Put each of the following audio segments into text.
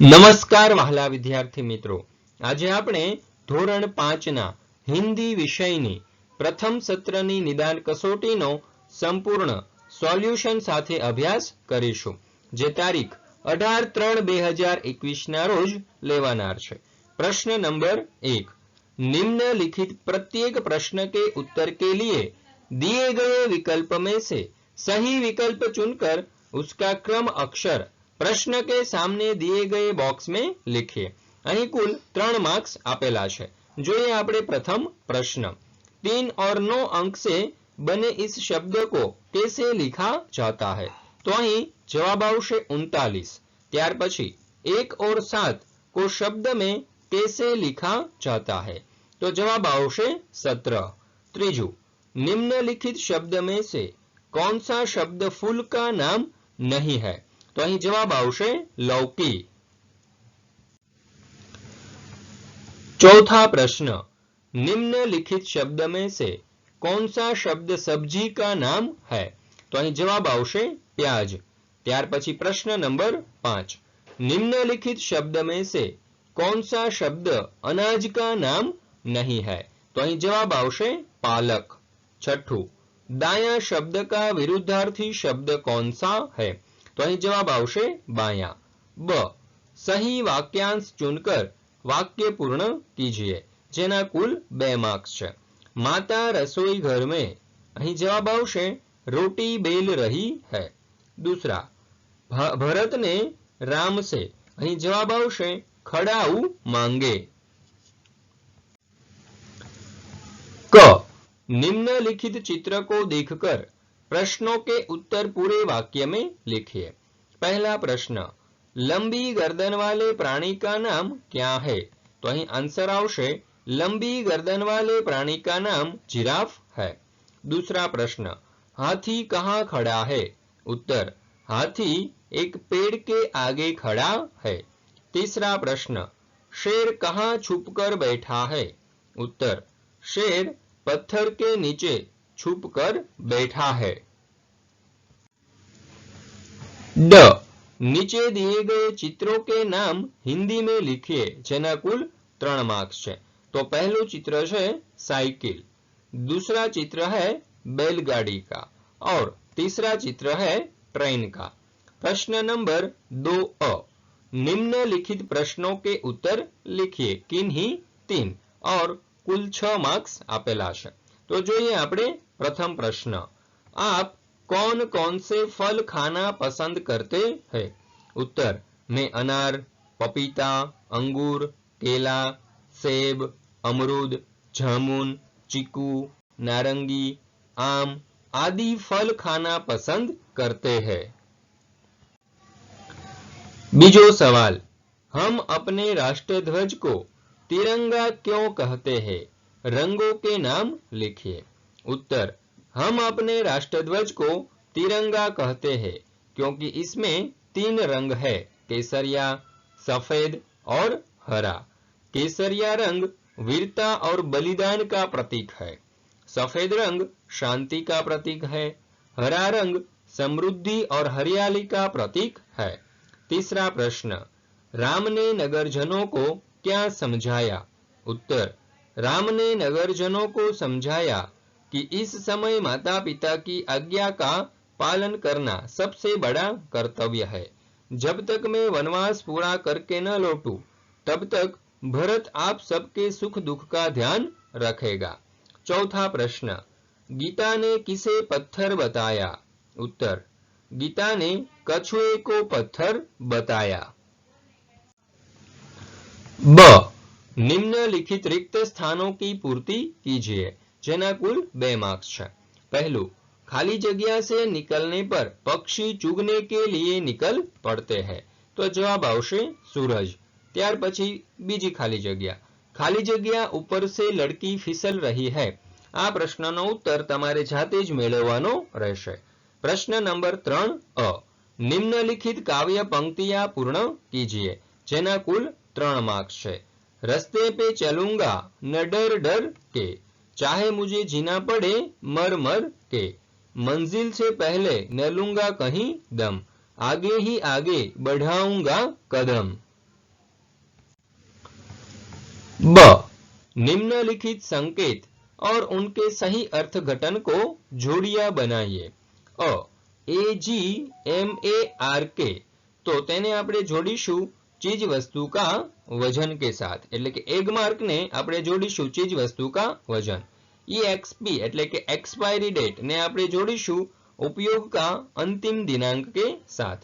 નમસ્કાર વહાલા વિદ્યાર્થી મિત્રો, આજે આપણે ધોરણ 5 ના હિન્દી વિષયની પ્રથમ સત્રની નિદાન કસોટીનો સંપૂર્ણ સોલ્યુશન સાથે અભ્યાસ કરીશું, જે તારીખ 18/3/2021 ના રોજ લેવાનાર છે। प्रश्न नंबर 1, निम्नलिखित प्रत्येक प्रश्न के उत्तर के लिए दिए गए विकल्प में से सही विकल्प चुनकर उसका क्रम अक्षर प्रश्न के सामने दिए गए बॉक्स में लिखिए। અહીં કુલ 3 मार्क्स आपेला है। જોઈએ આપણે પ્રથમ પ્રશ્ન, 3 और 9 अंक से बने इस शब्द को कैसे लिखा जाता है? तो અહીં जवाब आवशे 39। ત્યાર પછી 1 और 7 को शब्द में कैसे लिखा जाता है? तो जवाब आवशे 17। त्रीजू, निम्नलिखित शब्द में से कौन सा शब्द फूल का नाम नहीं है? तो અહીં जवाब आवशे लौकी। चौथा प्रश्न, निम्नलिखित शब्द में से कौन सा शब्द सब्जी का नाम है? तो અહીં जवाब आवशे प्याज। ત્યાર પછી प्रश्न नंबर 5, निम्नलिखित शब्द में से कौन सा शब्द अनाज का नाम नहीं है? तो અહીં जवाब आवशे पालक। छठू, दाया शब्द का विरुद्धार्थी शब्द कौन सा है? तो અહીં जवाब आवशे बाया। ब, सही वाक्यांश चुनकर वाक्य पूर्ण कीजिए, जेना कुल 2 मार्क्स है। माता रसोई घर में, અહીં जवाब आवशे रोटी बेल रही है। दूसरा, भरत ने राम से, અહીં जवाब आवशे खड़ाऊ मांगे। क, निम्नलिखित चित्र को देखकर प्रश्नों के उत्तर पूरे वाक्य में लिखिए। पहला प्रश्न, लंबी गर्दन वाले प्राणी का नाम क्या है? तो અહીં आंसर आवशे लंबी गर्दन वाले प्राणी का नाम जिराफ है। दूसरा प्रश्न, हाथी कहाँ खड़ा है? उत्तर, हाथी एक पेड़ के आगे खड़ा है। तीसरा प्रश्न, शेर कहाँ छुपकर बैठा है? उत्तर, शेर पत्थर के नीचे छुपकर बैठा है। ड, नीचे दिए गए चित्रों के नाम हिंदी में लिखिए, जेना कुल 3 मार्क्स है। तो पहलू चित्र है साइकिल, दूसरा चित्र है बैलगाड़ी का और तीसरा चित्र है ट्रेन का। प्रश्न नंबर 2 निम्नलिखित प्रश्नों के उत्तर लिखिए, किन्हीं 3 और कुल 6 मार्क्स आपेला है। तो જોઈએ આપણે प्रथम प्रश्न, आप कौन कौन से फल खाना पसंद करते हैं? उत्तर, मैं अनार, पपीता, अंगूर, केला, सेब, अमरूद, जामुन, चीकू, नारंगी, आम आदि फल खाना पसंद करते हैं। बीजो सवाल, हम अपने राष्ट्रध्वज को तिरंगा क्यों कहते हैं? रंगों के नाम लिखिए। उत्तर, हम अपने राष्ट्रध्वज को तिरंगा कहते हैं क्योंकि इसमें 3 रंग है, केसरिया, सफेद और हरा। केसरिया रंग वीरता और बलिदान का प्रतीक है, सफेद रंग शांति का प्रतीक है, हरा रंग समृद्धि और हरियाली का प्रतीक है। तीसरा प्रश्न, राम ने नगरजनों को क्या समझाया? उत्तर, राम ने नगरजनों को समझाया कि इस समय माता पिता की आज्ञा का पालन करना सबसे बड़ा कर्तव्य है। जब तक मैं वनवास पूरा करके न लौटूं, तब तक भरत आप सबके सुख दुख का ध्यान रखेगा। चौथा प्रश्न, गीता ने किसे पत्थर बताया? उत्तर, गीता ने कछुए को पत्थर बताया। ब, निम्नलिखित रिक्त स्थानों की पूर्ति कीजिए, जेना कुल 2 मार्क्स है। पहलू, खाली जगह से निकलने पर पक्षी चुगने के लिए निकल पड़ते हैं। तो जवाब आवशे सूरज। ત્યાર પછી બીજી ખાલી જગ્યા ઉપર से लड़की फिसल रही है। આ પ્રશ્નનો ઉત્તર તમારે જાતે જ મેળવવાનો રહેશે। प्रश्न नंबर 3 निम्नलिखित काव्य पंक्तियां पूर्ण कीजिए, जेना कुल 3 मार्क्स है। रस्ते पे चलूंगा न डर डर के, चाहे मुझे जीना पड़े मर मर के, मंजिल से पहले न लूंगा कहीं दम, आगे ही आगे बढ़ाऊंगा कदम। ब, निम्नलिखित संकेत और उनके सही अर्थघटन को जोड़िया बनाइए। अ, AGMARK तो તેને આપણે જોડીશું ચીજ વસ્તુ કા વજન के साथ, એટલે કે એગ માર્ક ને આપણે જોડીશું ચીજ વસ્તુ કા વજન। EXP એટલે કે एक्सपायरी डेट ने આપણે જોડીશું उपयोग का अंतिम दिनांक के साथ।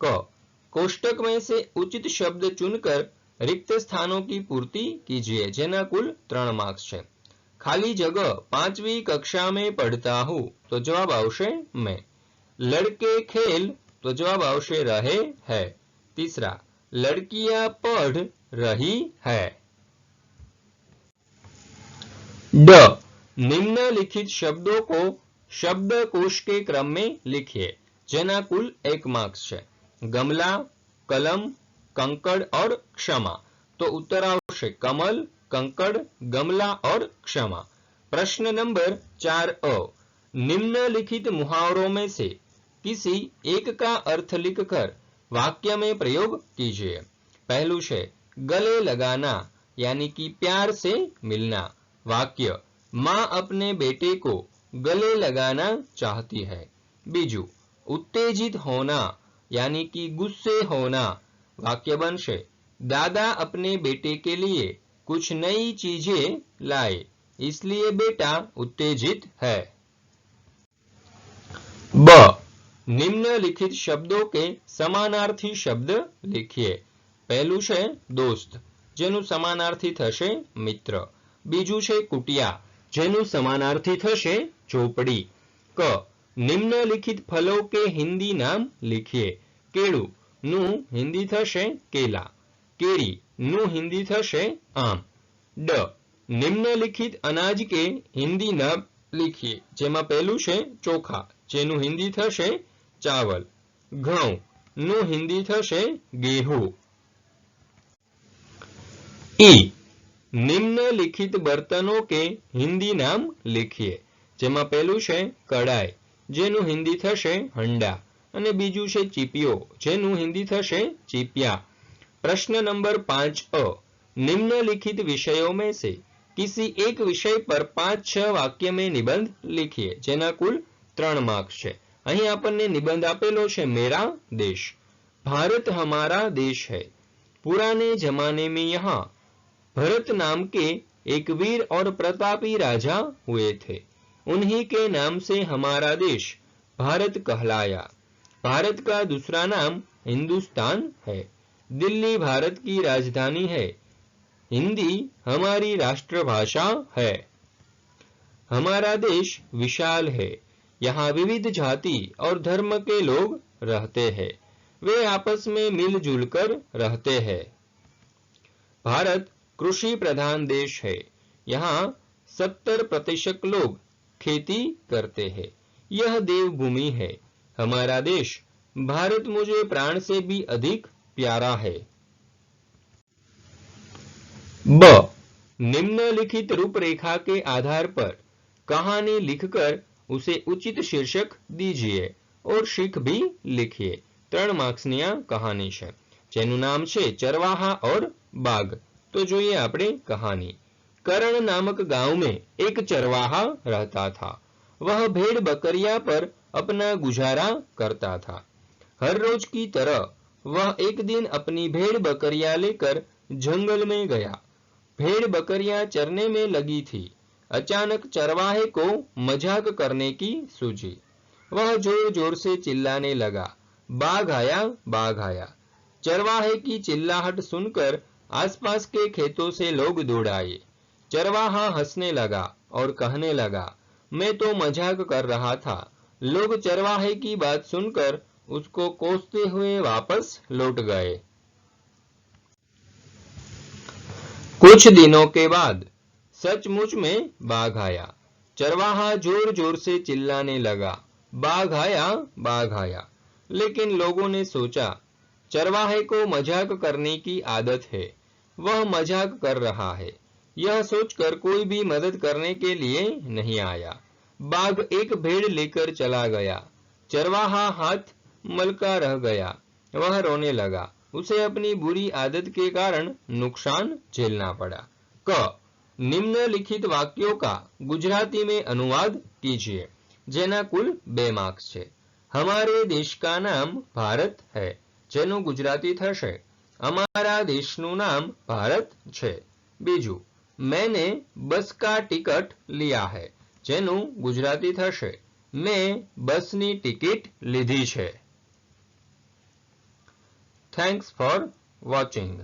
क, कोष्टक में से उचित शब्द चुनकर रिक्त स्थानों की पूर्ति कीजिए, जेना कुल 3 मार्क्स है। खाली जगह 5वीं कक्षा में पढ़ता हूं तो जवाब आवशे मैं। लड़के खेल तो जवाब आवशे रहे है। तीसरा, लड़कियां पढ़ रही है। ड, निम्नलिखित शब्दों को शब्दकोश के क्रम में लिखिए, जेना कुल 1 मार्क्स है। गमला, कलम, कंकड़ और क्षमा तो उत्तर आवशे कमल, कंकड़, गमला और क्षमा। प्रश्न नंबर 4 निम्नलिखित मुहावरों में से किसी एक का अर्थ लिखकर वाक्य में प्रयोग कीजिए। पहलू है गले लगाना यानी कि प्यार से मिलना। वाक्य, माँ अपने बेटे को गले लगाना चाहती है। बीजू, उत्तेजित होना यानी कि गुस्से होना। वाक्य बनशे, दादा अपने बेटे के लिए कुछ नई चीजें लाए इसलिए बेटा उत्तेजित है। ब, निम्नलिखित शब्दों के समानार्थी शब्द लिखिए। पहलू है दोस्त जेनु समानार्थी थशे मित्र। बीजू है कुटिया जेनु समानार्थी थशे झोपड़ी। क, निम्नलिखित फलों के हिंदी नाम लिखिए। केळू नु हिंदी थशे केला, केरी नु हिंदी थशे आम। ड, निम्नलिखित अनाज के हिंदी नाम लिखिए, जेमा पहलू है चोखा जेनु हिंदी थशे चावल। घઉં नु हिंदी थशे गेहूं। ई, निम्नलिखित बर्तनों के हिंदी नाम लिखिए, जेमा पहलू है कढ़ाई जेनु हिंदी थशे हंडा અને બીજું છે ચીપિયો જેનું हिंदी થશે ચીપિયા। प्रश्न नंबर 5 निम्नलिखित विषयों में से किसी एक विषय पर 5-6 वाक्य में निबंध लिखिए, जेना कुल 3 मार्क्स है। અહીં આપણને નિબંધ આપેલો છે मेरा देश। भारत हमारा देश है। पुराने जमाने में यहाँ भरत नाम के एक वीर और प्रतापी राजा हुए थे। उन्हीं के नाम से हमारा देश भारत कहलाया। भारत का दूसरा नाम हिंदुस्तान है। दिल्ली भारत की राजधानी है। हिंदी हमारी राष्ट्रभाषा है। हमारा देश विशाल है। यहाँ विविध जाति और धर्म के लोग रहते हैं। वे आपस में मिलजुल कर रहते हैं। भारत कृषि प्रधान देश है। यहाँ 70% लोग खेती करते हैं। यह देवभूमि है। हमारा देश भारत मुझे प्राण से भी अधिक प्यारा है। ब, निम्नलिखित रूपरेखा के आधार पर कहानी लिखकर उसे उचित शीर्षक दीजिए और शीख भी लिखिए। 3 मार्क्स ની આ કહાની છે જેનું નામ છે ચરવાहा और बाघ। तो જોઈએ આપણે कहानी। करण नामक गांव में एक चरवाहा रहता था। वह भेड़ बकरिया पर अपना गुजारा करता था। हर रोज की तरह वह एक दिन अपनी भेड़ बकरिया लेकर जंगल में गया। भेड़ बकरियां चरने में लगी थी। अचानक चरवाहे को मजाक करने की सूझी। वह जोर जोर से चिल्लाने लगा, बाघ आया, बाघ आया। चरवाहे की चिल्लाहट सुनकर आसपास के खेतों से लोग दौड़ आए। चरवाहा हंसने लगा और कहने लगा, मैं तो मजाक कर रहा था। लोग चरवाहे की बात सुनकर उसको कोसते हुए वापस लौट गए। कुछ दिनों के बाद सचमुच में बाघ आया। चरवाहा जोर जोर से चिल्लाने लगा, बाघ आया, बाघ आया। लेकिन लोगों ने सोचा चरवाहे को मजाक करने की आदत है, वह मजाक कर रहा है। यह सोचकर कोई भी मदद करने के लिए नहीं आया। बाघ एक भेड़ लेकर चला गया। चरवाहा हाथ मलका रह गया। वह रोने लगा। उसे अपनी बुरी आदत के कारण नुकसान झेलना पड़ा। क, निम्नलिखित वाक्यों का गुजराती में अनुवाद कीजिए, जेना कुल 2 मार्क्स છે। हमारे देश का नाम भारत है, જેનું ગુજરાતી થશે અમારા દેશનું નામ ભારત છે। બીજું, मैंने बस का टिकट लिया है, જેનું ગુજરાતી થશે મેં બસની ટિકિટ લીધી છે। Thanks for watching.